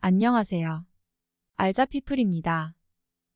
안녕하세요. 알자피플입니다.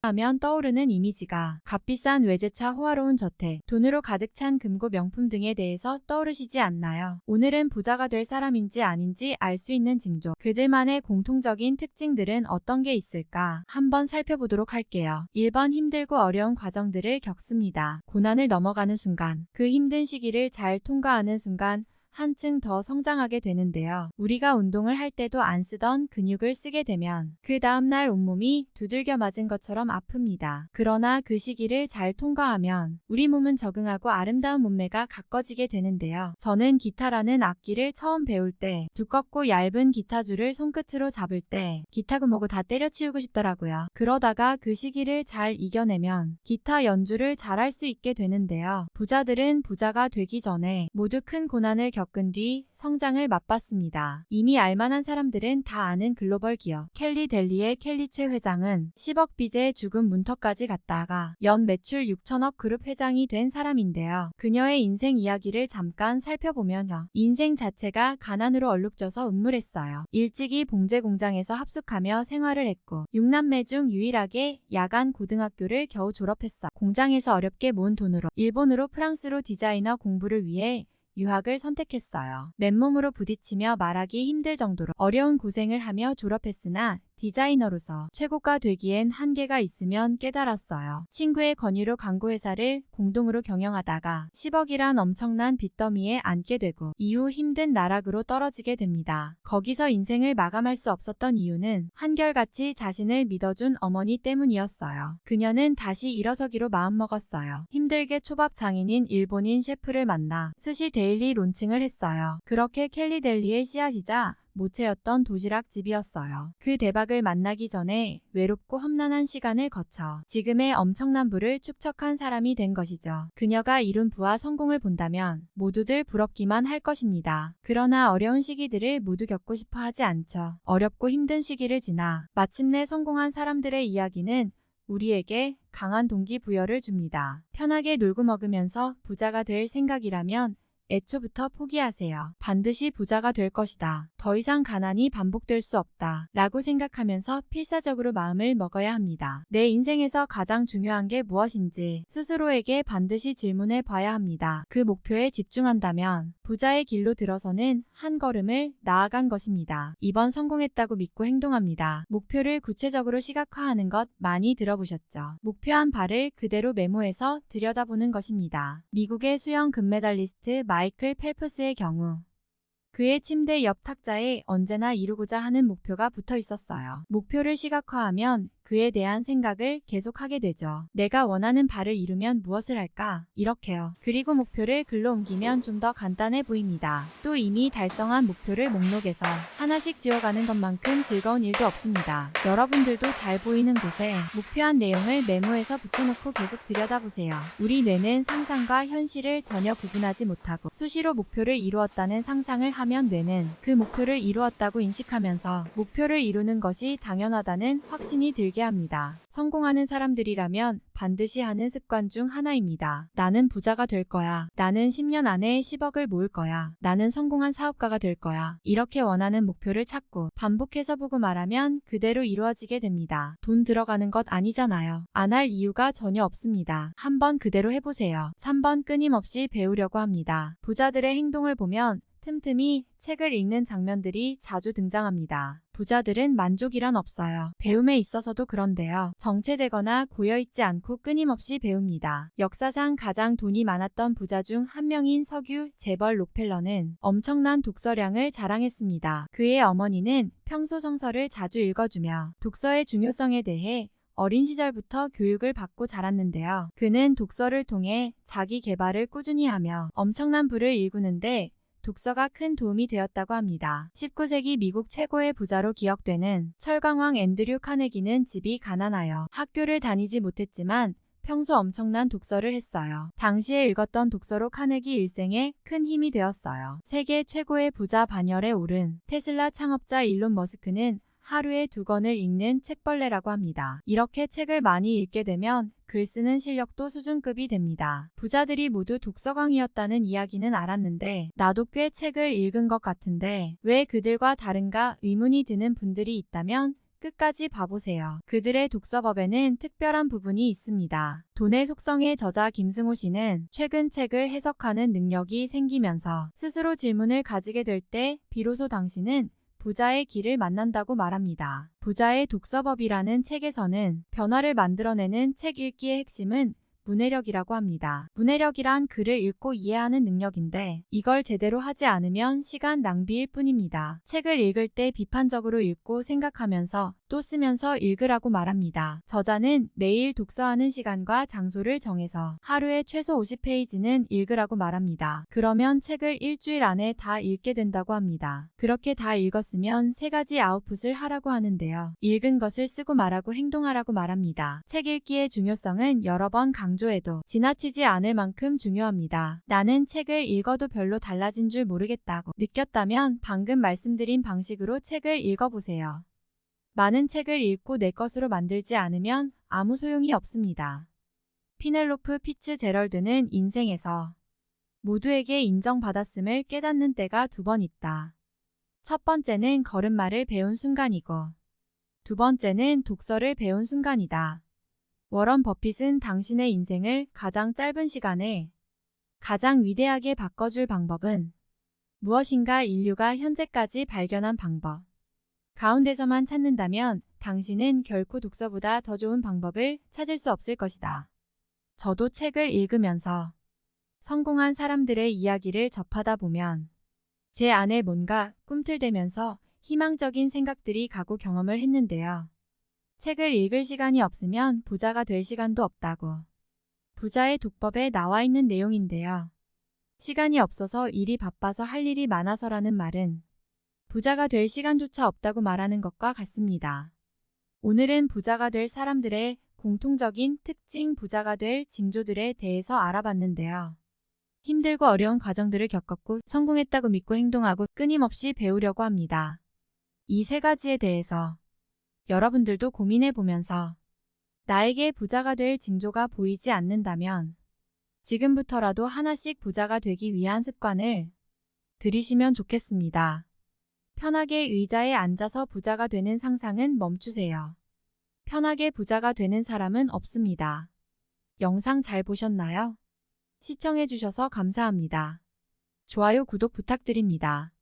하면 떠오르는 이미지가 값비싼 외제차, 호화로운 저택, 돈으로 가득 찬 금고 명품 등에 대해서 떠오르시지 않나요? 오늘은 부자가 될 사람인지 아닌지 알 수 있는 징조, 그들만의 공통적인 특징들은 어떤 게 있을까 한번 살펴보도록 할게요. 1번, 힘들고 어려운 과정들을 겪습니다. 고난을 넘어가는 순간, 그 힘든 시기를 잘 통과하는 순간 한층 더 성장하게 되는데요. 우리가 운동을 할 때도 안 쓰던 근육을 쓰게 되면 그 다음날 온몸이 두들겨 맞은 것처럼 아픕니다. 그러나 그 시기를 잘 통과하면 우리 몸은 적응하고 아름다운 몸매가 가꿔지게 되는데요. 저는 기타라는 악기를 처음 배울 때 두껍고 얇은 기타줄을 손끝으로 잡을 때 기타 구멍을 다 때려치우고 싶더라고요. 그러다가 그 시기를 잘 이겨내면 기타 연주를 잘할 수 있게 되는데요. 부자들은 부자가 되기 전에 모두 큰 고난을 겪은 뒤 성장을 맛봤습니다. 이미 알만한 사람들은 다 아는 글로벌 기업 켈리 델리의 켈리 최 회장은 10억 빚에 죽은 문턱까지 갔다가 연 매출 6천억 그룹 회장이 된 사람인데요. 그녀의 인생 이야기를 잠깐 살펴보면요. 인생 자체가 가난으로 얼룩져서 음물했어요. 일찍이 봉제 공장에서 합숙하며 생활을 했고 6남매 중 유일하게 야간 고등학교를 겨우 졸업했어. 공장에서 어렵게 모은 돈으로 일본으로 프랑스로 디자이너 공부를 위해 유학을 선택했어요. 맨몸으로 부딪히며 말하기 힘들 정도로 어려운 고생을 하며 졸업했으나 디자이너로서 최고가 되기엔 한계가 있으면 깨달았어요. 친구의 권유로 광고회사를 공동으로 경영하다가 10억이란 엄청난 빚더미에 앉게 되고 이후 힘든 나락으로 떨어지게 됩니다. 거기서 인생을 마감할 수 없었던 이유는 한결같이 자신을 믿어준 어머니 때문이었어요. 그녀는 다시 일어서기로 마음먹었어요. 힘들게 초밥 장인인 일본인 셰프를 만나 스시 데일리 론칭을 했어요. 그렇게 켈리 델리의 씨앗이자 모체였던 도시락집이었어요. 그 대박을 만나기 전에 외롭고 험난한 시간을 거쳐 지금의 엄청난 부를 축적한 사람이 된 것이죠. 그녀가 이룬 부와 성공을 본다면 모두들 부럽기만 할 것입니다. 그러나 어려운 시기들을 모두 겪고 싶어 하지 않죠. 어렵고 힘든 시기를 지나 마침내 성공한 사람들의 이야기는 우리에게 강한 동기부여를 줍니다. 편하게 놀고 먹으면서 부자가 될 생각이라면 애초부터 포기하세요. 반드시 부자가 될 것이다. 더 이상 가난이 반복될 수 없다. 라고 생각하면서 필사적으로 마음을 먹어야 합니다. 내 인생에서 가장 중요한 게 무엇인지 스스로에게 반드시 질문해 봐야 합니다. 그 목표에 집중한다면 부자의 길로 들어서는 한 걸음을 나아간 것입니다. 이번 성공했다고 믿고 행동합니다. 목표를 구체적으로 시각화하는 것 많이 들어보셨죠? 목표한 바를 그대로 메모해서 들여다보는 것입니다. 미국의 수영 금메달리스트 마이클 펠프스의 경우 그의 침대 옆 탁자에 언제나 이루고자 하는 목표가 붙어 있었어요. 목표를 시각화하면 그에 대한 생각을 계속하게 되죠. 내가 원하는 바를 이루면 무엇을 할까? 이렇게요. 그리고 목표를 글로 옮기면 좀 더 간단해 보입니다. 또 이미 달성한 목표를 목록에서 하나씩 지워가는 것만큼 즐거운 일도 없습니다. 여러분들도 잘 보이는 곳에 목표한 내용을 메모해서 붙여놓고 계속 들여다보세요. 우리 뇌는 상상과 현실을 전혀 구분하지 못하고 수시로 목표를 이루었다는 상상을 하면 뇌는 그 목표를 이루었다고 인식하면서 목표를 이루는 것이 당연하다는 확신이 들게 합니다. 성공하는 사람들이라면 반드시 하는 습관 중 하나입니다. 나는 부자가 될 거야. 나는 10년 안에 10억을 모을 거야. 나는 성공한 사업가가 될 거야. 이렇게 원하는 목표를 찾고 반복해서 보고 말하면 그대로 이루어지게 됩니다. 돈 들어가는 것 아니잖아요. 안 할 이유가 전혀 없습니다. 한번 그대로 해보세요. 3번, 끊임없이 배우려고 합니다. 부자들의 행동을 보면 틈틈이 책을 읽는 장면들이 자주 등장합니다. 부자들은 만족이란 없어요. 배움에 있어서도 그런데요. 정체되거나 고여있지 않고 끊임없이 배웁니다. 역사상 가장 돈이 많았던 부자 중 한 명인 석유 재벌 록펠러는 엄청난 독서량을 자랑했습니다. 그의 어머니는 평소 성서를 자주 읽어주며 독서의 중요성에 대해 어린 시절부터 교육을 받고 자랐는데요. 그는 독서를 통해 자기 개발을 꾸준히 하며 엄청난 부를 일구는데 독서가 큰 도움이 되었다고 합니다. 19세기 미국 최고의 부자로 기억되는 철강왕 앤드류 카네기는 집이 가난하여 학교를 다니지 못했지만 평소 엄청난 독서를 했어요. 당시에 읽었던 독서로 카네기 일생에 큰 힘이 되었어요. 세계 최고의 부자 반열에 오른 테슬라 창업자 일론 머스크는 하루에 2권을 읽는 책벌레라고 합니다. 이렇게 책을 많이 읽게 되면 글 쓰는 실력도 수준급이 됩니다. 부자들이 모두 독서광이었다는 이야기는 알았는데 나도 꽤 책을 읽은 것 같은데 왜 그들과 다른가 의문이 드는 분들이 있다면 끝까지 봐보세요. 그들의 독서법에는 특별한 부분이 있습니다. 돈의 속성의 저자 김승호 씨는 최근 책을 해석하는 능력이 생기면서 스스로 질문을 가지게 될 때 비로소 당신은 부자의 길을 만난다고 말합니다. 부자의 독서법이라는 책에서는 변화를 만들어내는 책 읽기의 핵심은 문해력이라고 합니다. 문해력이란 글을 읽고 이해하는 능력인데 이걸 제대로 하지 않으면 시간 낭비일 뿐입니다. 책을 읽을 때 비판적으로 읽고 생각하면서 또 쓰면서 읽으라고 말합니다. 저자는 매일 독서하는 시간과 장소를 정해서 하루에 최소 50페이지는 읽으라고 말합니다. 그러면 책을 일주일 안에 다 읽게 된다고 합니다. 그렇게 다 읽었으면 3가지 아웃풋을 하라고 하는데요. 읽은 것을 쓰고 말하고 행동하라고 말합니다. 책 읽기의 중요성은 여러 번 강조해도 지나치지 않을 만큼 중요합니다. 나는 책을 읽어도 별로 달라진 줄 모르겠다고 느꼈다면 방금 말씀드린 방식으로 책을 읽어보세요. 많은 책을 읽고 내 것으로 만들지 않으면 아무 소용이 없습니다. 피넬로프 피츠제럴드는 인생에서 모두에게 인정받았음을 깨닫는 때가 2번 있다. 첫 번째는 걸음마를 배운 순간이고 2번째는 독서를 배운 순간이다. 워런 버핏은 당신의 인생을 가장 짧은 시간에 가장 위대하게 바꿔줄 방법은 무엇인가 인류가 현재까지 발견한 방법 가운데서만 찾는다면 당신은 결코 독서보다 더 좋은 방법을 찾을 수 없을 것이다. 저도 책을 읽으면서 성공한 사람들의 이야기를 접하다 보면 제 안에 뭔가 꿈틀대면서 희망적인 생각들이 가고 경험을 했는데요. 책을 읽을 시간이 없으면 부자가 될 시간도 없다고. 부자의 독법에 나와 있는 내용인데요. 시간이 없어서 일이 바빠서 할 일이 많아서라는 말은 부자가 될 시간조차 없다고 말하는 것과 같습니다. 오늘은 부자가 될 사람들의 공통적인 특징 부자가 될 징조들에 대해서 알아봤는데요. 힘들고 어려운 과정들을 겪었고 성공했다고 믿고 행동하고 끊임없이 배우려고 합니다. 이 3가지에 대해서 여러분들도 고민해 보면서 나에게 부자가 될 징조가 보이지 않는다면 지금부터라도 하나씩 부자가 되기 위한 습관을 들이시면 좋겠습니다. 편하게 의자에 앉아서 부자가 되는 상상은 멈추세요. 편하게 부자가 되는 사람은 없습니다. 영상 잘 보셨나요? 시청해주셔서 감사합니다. 좋아요, 구독 부탁드립니다.